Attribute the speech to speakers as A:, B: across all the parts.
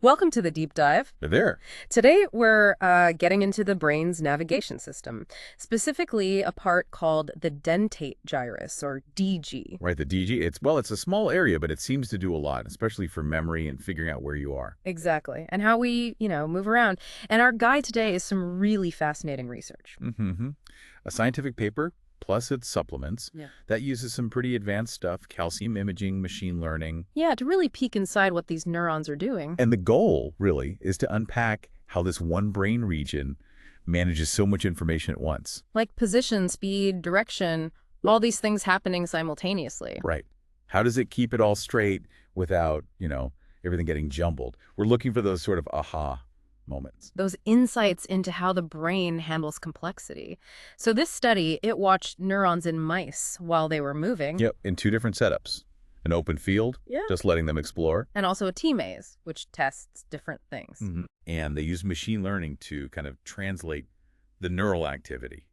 A: Welcome to the deep dive.
B: There.
A: Today we're getting into the brain's navigation system, specifically a part called the dentate gyrus, or DG.
B: Right, the DG. It's a small area, but it seems to do a lot, especially for memory and figuring out where you are.
A: Exactly. And how we, move around. And our guide today is some really fascinating research.
B: Mm-hmm. A scientific paper plus its supplements
A: Yeah.
B: that uses some pretty advanced stuff, calcium imaging, machine learning.
A: Yeah, to really peek inside what these neurons are doing.
B: And the goal, really, is to unpack how this one brain region manages so much information at once.
A: Like position, speed, direction, all these things happening simultaneously.
B: Right. How does it keep it all straight without, everything getting jumbled? We're looking for those sort of aha moments.
A: Those insights into how the brain handles complexity. So this study, it watched neurons in mice while they were moving.
B: Yep, in two different setups. An open field,
A: Yeah.
B: just letting them explore.
A: And also a T-maze, which tests different things.
B: And they use machine learning to kind of translate the neural activity.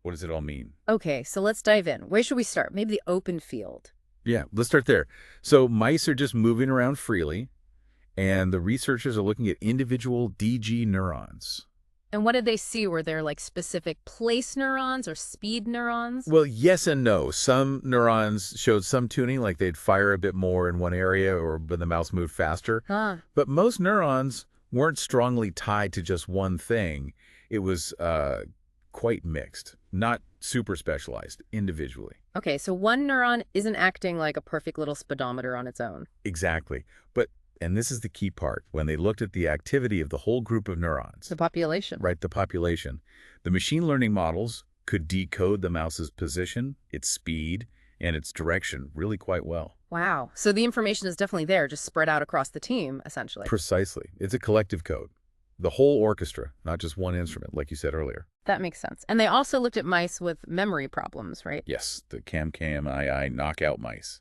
B: What does it all mean?
A: Okay, so let's dive in. Where should we start? Maybe the open field.
B: Yeah, let's start there. So mice are just moving around freely, and the researchers are looking at individual DG neurons.
A: And what did they see? Were there like specific place neurons or speed neurons?
B: Well, yes and no. Some neurons showed some tuning, like they'd fire a bit more in one area or when the mouse moved faster.
A: Huh.
B: But most neurons weren't strongly tied to just one thing. It was quite mixed, not super specialized individually.
A: Okay, so one neuron isn't acting like a perfect little speedometer on its own.
B: Exactly. And this is the key part, when they looked at the activity of the whole group of neurons,
A: The population.
B: right, the population, the machine learning models could decode the mouse's position, its speed, and its direction really quite well.
A: Wow. So the information is definitely there, just spread out across the team, essentially.
B: Precisely. It's a collective code. The whole orchestra, not just one instrument, like you said earlier.
A: That makes sense. And they also looked at mice with memory problems, right?
B: Yes, the CAM-CAM-II knockout mice.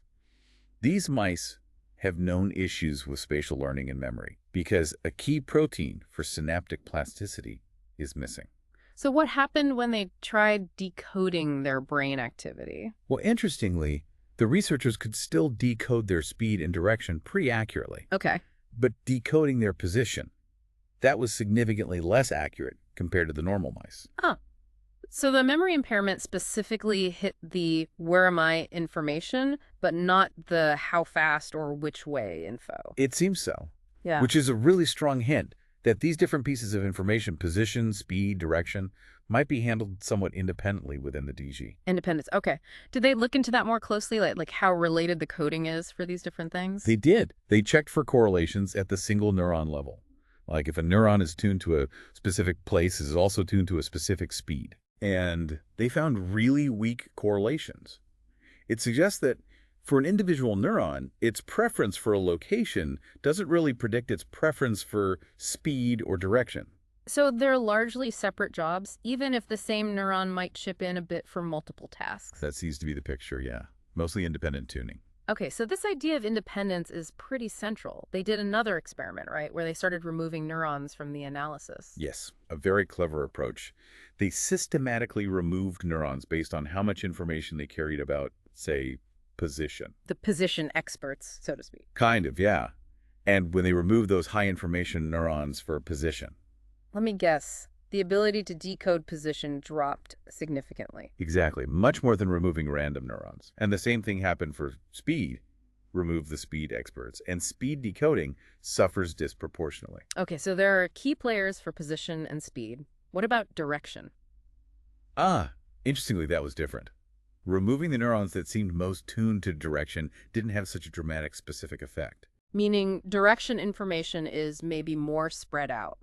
B: These mice have known issues with spatial learning and memory because a key protein for synaptic plasticity is missing.
A: So what happened when they tried decoding their brain activity?
B: Well, interestingly, the researchers could still decode their speed and direction pretty accurately,
A: Okay.
B: but decoding their position, that was significantly less accurate compared to the normal mice.
A: Ah, so the memory impairment specifically hit the where am I information, but not the how fast or which way info.
B: It seems so,
A: Yeah.
B: which is a really strong hint that these different pieces of information, position, speed, direction, might be handled somewhat independently within the DG.
A: Independence. Okay. Did they look into that more closely, like how related the coding is for these different things?
B: They did. They checked for correlations at the single neuron level. Like if a neuron is tuned to a specific place, it is also tuned to a specific speed. And they found really weak correlations. It suggests that for an individual neuron, its preference for a location doesn't really predict its preference for speed or direction.
A: So they're largely separate jobs, even if the same neuron might chip in a bit for multiple tasks.
B: That seems to be the picture, yeah. Mostly independent tuning.
A: Okay, so this idea of independence is pretty central. They did another experiment, right, where they started removing neurons from the analysis.
B: Yes, a very clever approach. They systematically removed neurons based on how much information they carried about, say, position.
A: The position experts, so to speak.
B: Kind of, yeah. And when they removed those high information neurons for position.
A: Let me guess. The ability to decode position dropped significantly.
B: Exactly. Much more than removing random neurons. And the same thing happened for speed. Remove the speed experts. And speed decoding suffers disproportionately.
A: Okay, so there are key players for position and speed. What about direction?
B: Interestingly, that was different. Removing the neurons that seemed most tuned to direction didn't have such a dramatic specific effect.
A: Meaning direction information is maybe more spread out,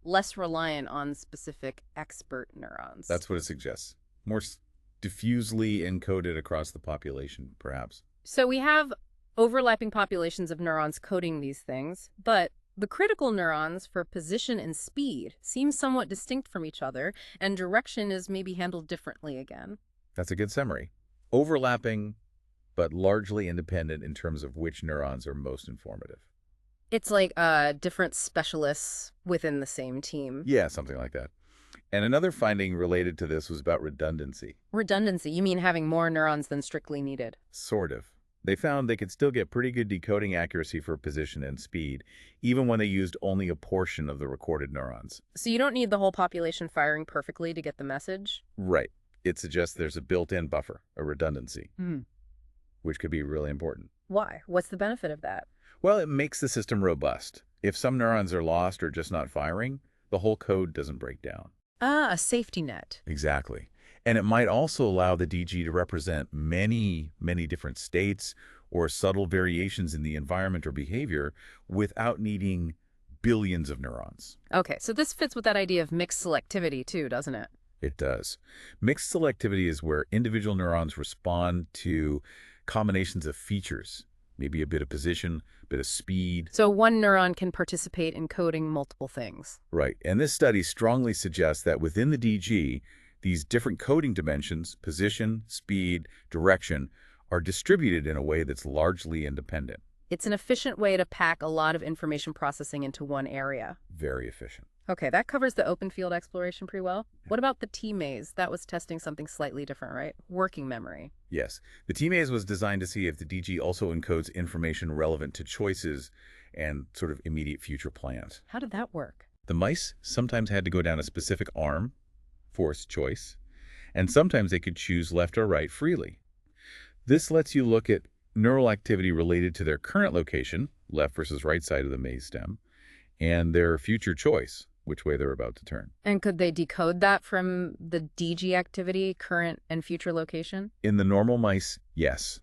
A: less reliant on specific expert neurons.
B: That's what it suggests. More diffusely encoded across the population, perhaps.
A: So we have overlapping populations of neurons coding these things, but the critical neurons for position and speed seem somewhat distinct from each other, and direction is maybe handled differently again.
B: That's a good summary. Overlapping, but largely independent in terms of which neurons are most informative.
A: It's like different specialists within the same team.
B: Yeah, something like that. And another finding related to this was about redundancy.
A: Redundancy, you mean having more neurons than strictly needed?
B: Sort of. They found they could still get pretty good decoding accuracy for position and speed, even when they used only a portion of the recorded neurons.
A: So you don't need the whole population firing perfectly to get the message?
B: Right. It suggests there's a built-in buffer, a redundancy,
A: Hmm.
B: which could be really important.
A: Why? What's the benefit of that?
B: Well, it makes the system robust. If some neurons are lost or just not firing, the whole code doesn't break down.
A: Ah, a safety net.
B: Exactly. And it might also allow the DG to represent many, many different states or subtle variations in the environment or behavior without needing billions of neurons.
A: Okay, so this fits with that idea of mixed selectivity too, doesn't it?
B: It does. Mixed selectivity is where individual neurons respond to combinations of features, maybe a bit of position, a bit of speed.
A: So one neuron can participate in coding multiple things.
B: Right. And this study strongly suggests that within the DG, these different coding dimensions, position, speed, direction, are distributed in a way that's largely independent.
A: It's an efficient way to pack a lot of information processing into one area.
B: Very efficient.
A: Okay, that covers the open field exploration pretty well. What about the T-maze? That was testing something slightly different, right? Working memory.
B: Yes. The T-maze was designed to see if the DG also encodes information relevant to choices and sort of immediate future plans.
A: How did that work?
B: The mice sometimes had to go down a specific arm, forced choice, and sometimes they could choose left or right freely. This lets you look at neural activity related to their current location, left versus right side of the maze stem, and their future choice, which way they're about to turn.
A: And could they decode that from the DG activity, current and future location?
B: In the normal mice, yes.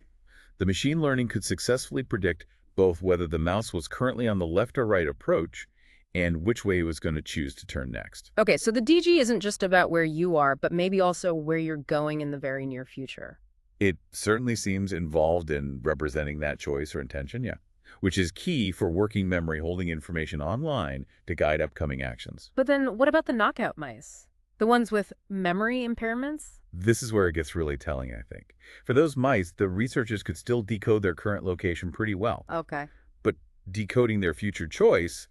B: The machine learning could successfully predict both whether the mouse was currently on the left or right approach and which way it was going to choose to turn next.
A: Okay, so the DG isn't just about where you are, but maybe also where you're going in the very near future.
B: It certainly seems involved in representing that choice or intention, yeah, which is key for working memory holding information online to guide upcoming actions.
A: But then what about the knockout mice? The ones with memory impairments?
B: This is where it gets really telling, I think. For those mice, the researchers could still decode their current location pretty well.
A: Okay.
B: But decoding their future choice,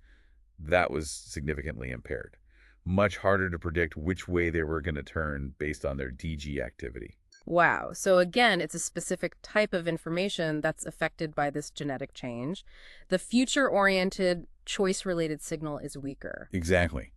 B: that was significantly impaired. Much harder to predict which way they were going to turn based on their DG activity.
A: Wow. So again, it's a specific type of information that's affected by this genetic change. The future-oriented, choice-related signal is weaker.
B: Exactly.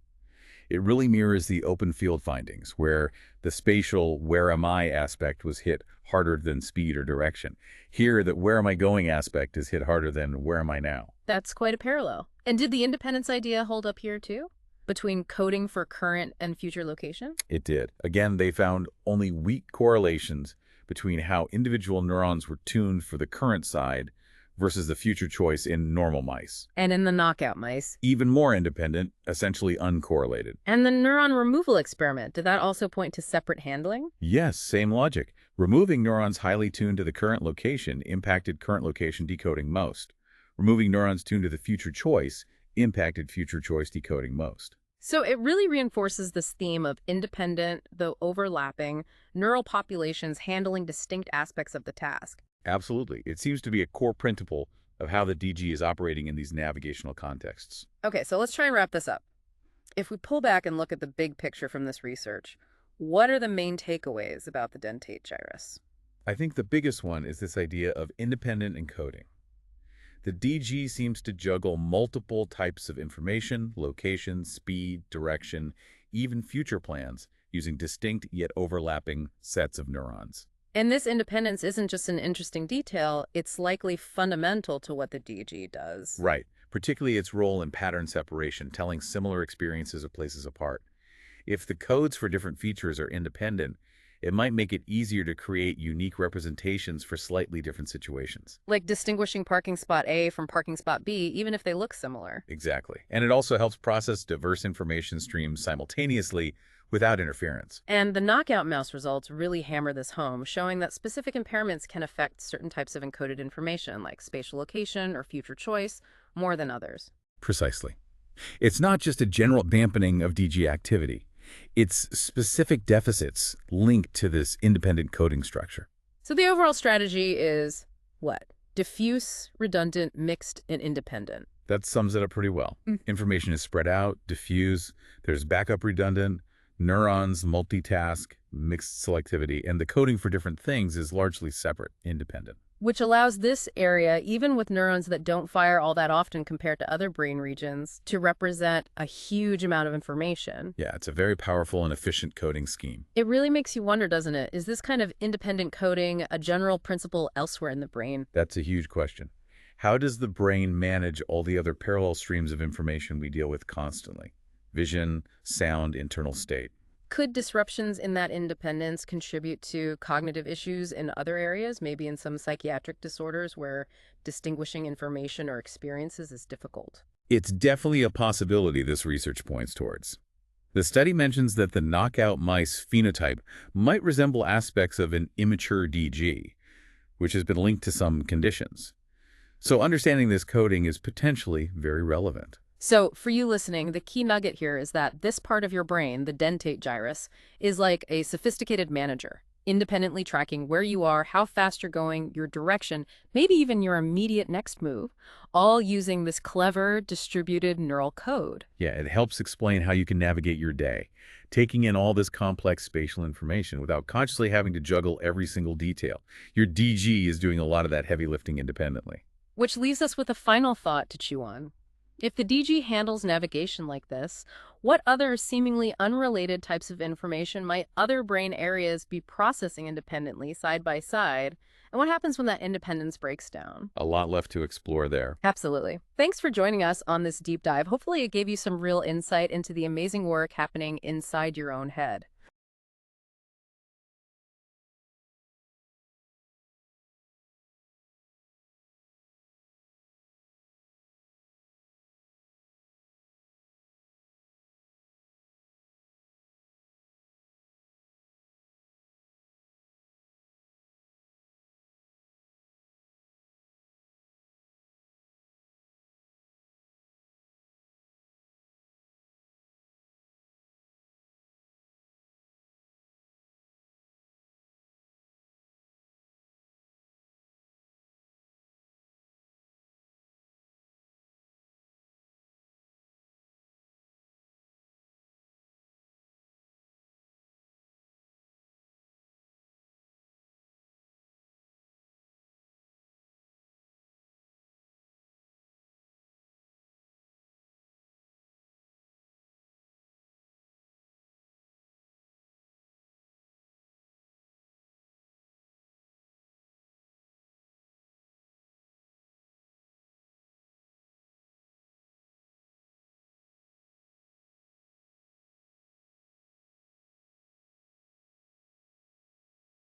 B: It really mirrors the open field findings, where the spatial where am I aspect was hit harder than speed or direction. Here, the where am I going aspect is hit harder than where am I now.
A: That's quite a parallel. And did the independence idea hold up here too? Between coding for current and future location?
B: It did. Again, they found only weak correlations between how individual neurons were tuned for the current side versus the future choice in normal mice.
A: And in the knockout mice?
B: Even more independent, essentially uncorrelated.
A: And the neuron removal experiment, did that also point to separate handling?
B: Yes, same logic. Removing neurons highly tuned to the current location impacted current location decoding most. Removing neurons tuned to the future choice impacted future choice decoding most.
A: So it really reinforces this theme of independent, though overlapping, neural populations handling distinct aspects of the task.
B: Absolutely. It seems to be a core principle of how the DG is operating in these navigational contexts.
A: Okay, so let's try and wrap this up. If we pull back and look at the big picture from this research, what are the main takeaways about the dentate gyrus?
B: I think the biggest one is this idea of independent encoding. The DG seems to juggle multiple types of information, location, speed, direction, even future plans, using distinct yet overlapping sets of neurons.
A: And this independence isn't just an interesting detail, it's likely fundamental to what the DG does.
B: Right, particularly its role in pattern separation, telling similar experiences of places apart. If the codes for different features are independent, it might make it easier to create unique representations for slightly different situations.
A: Like distinguishing parking spot A from parking spot B, even if they look similar.
B: Exactly. And it also helps process diverse information streams simultaneously without interference.
A: And the knockout mouse results really hammer this home, showing that specific impairments can affect certain types of encoded information, like spatial location or future choice, more than others.
B: Precisely. It's not just a general dampening of DG activity. It's specific deficits linked to this independent coding structure.
A: So the overall strategy is what? Diffuse, redundant, mixed, and independent.
B: That sums it up pretty well. Information is spread out, diffuse, there's backup redundant, neurons multitask, mixed selectivity, and the coding for different things is largely separate, independent.
A: which allows this area, even with neurons that don't fire all that often compared to other brain regions, to represent a huge amount of information.
B: Yeah, it's a very powerful and efficient coding scheme.
A: It really makes you wonder, doesn't it? Is this kind of independent coding a general principle elsewhere in the brain?
B: That's a huge question. How does the brain manage all the other parallel streams of information we deal with constantly? Vision, sound, internal state.
A: Could disruptions in that independence contribute to cognitive issues in other areas, maybe in some psychiatric disorders where distinguishing information or experiences is difficult?
B: It's definitely a possibility this research points towards. The study mentions that the knockout mice phenotype might resemble aspects of an immature DG, which has been linked to some conditions. So understanding this coding is potentially very relevant.
A: So, for you listening, the key nugget here is that this part of your brain, the dentate gyrus, is like a sophisticated manager, independently tracking where you are, how fast you're going, your direction, maybe even your immediate next move, all using this clever, distributed neural code.
B: Yeah, it helps explain how you can navigate your day, taking in all this complex spatial information without consciously having to juggle every single detail. Your DG is doing a lot of that heavy lifting independently.
A: Which leaves us with a final thought to chew on. If the DG handles navigation like this, what other seemingly unrelated types of information might other brain areas be processing independently side by side? And what happens when that independence breaks down?
B: A lot left to explore there.
A: Absolutely. Thanks for joining us on this deep dive. Hopefully it gave you some real insight into the amazing work happening inside your own head.